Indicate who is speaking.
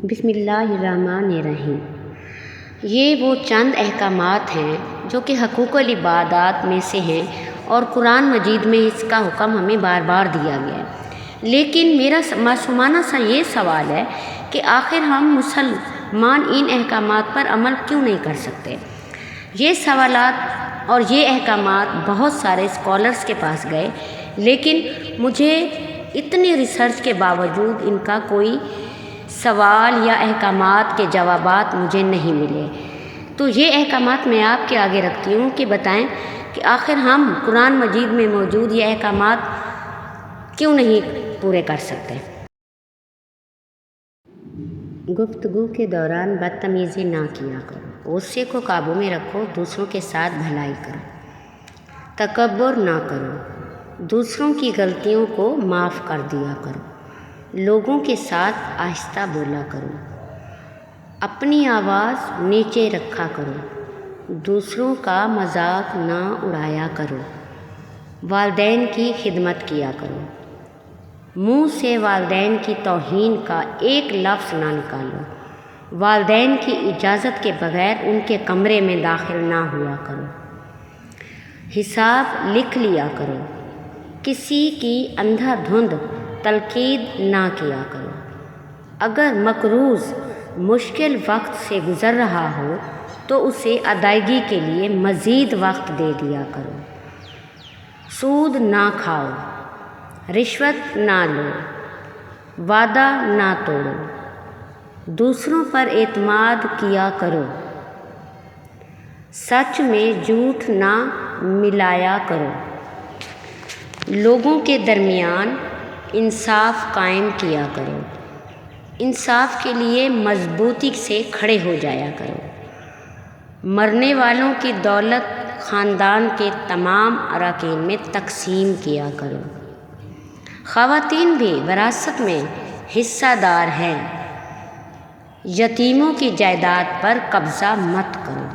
Speaker 1: بسم اللہ الرحمن الرحیم۔ یہ وہ چند احکامات ہیں جو کہ حقوق العبادات میں سے ہیں اور قرآن مجید میں اس کا حکم ہمیں بار بار دیا گیا ہے۔ لیکن میرا معصومانہ سا یہ سوال ہے کہ آخر ہم مسلمان ان احکامات پر عمل کیوں نہیں کر سکتے؟ یہ سوالات اور یہ احکامات بہت سارے اسکالرس کے پاس گئے، لیکن مجھے اتنی ریسرچ کے باوجود ان کا کوئی سوال یا احکامات کے جوابات مجھے نہیں ملے۔ تو یہ احکامات میں آپ کے آگے رکھتی ہوں کہ بتائیں کہ آخر ہم قرآن مجید میں موجود یہ احکامات کیوں نہیں پورے کر سکتے؟ گفتگو کے دوران بدتمیزی نہ کیا کرو، غصے کو قابو میں رکھو، دوسروں کے ساتھ بھلائی کرو، تکبر نہ کرو، دوسروں کی غلطیوں کو معاف کر دیا کرو، لوگوں کے ساتھ آہستہ بولا کرو، اپنی آواز نیچے رکھا کرو، دوسروں کا مذاق نہ اڑایا کرو، والدین کی خدمت کیا کرو، منہ سے والدین کی توہین کا ایک لفظ نہ نکالو، والدین کی اجازت کے بغیر ان کے کمرے میں داخل نہ ہوا کرو، حساب لکھ لیا کرو، کسی کی اندھا دھند تنقید نہ کیا کرو، اگر مقروض مشکل وقت سے گزر رہا ہو تو اسے ادائیگی کے لیے مزید وقت دے دیا کرو، سود نہ کھاؤ، رشوت نہ لو، وعدہ نہ توڑو، دوسروں پر اعتماد کیا کرو، سچ میں جھوٹ نہ ملایا کرو، لوگوں کے درمیان انصاف قائم کیا کرو، انصاف کے لیے مضبوطی سے کھڑے ہو جایا کرو، مرنے والوں کی دولت خاندان کے تمام اراکین میں تقسیم کیا کرو، خواتین بھی وراثت میں حصہ دار ہیں، یتیموں کی جائیداد پر قبضہ مت کرو،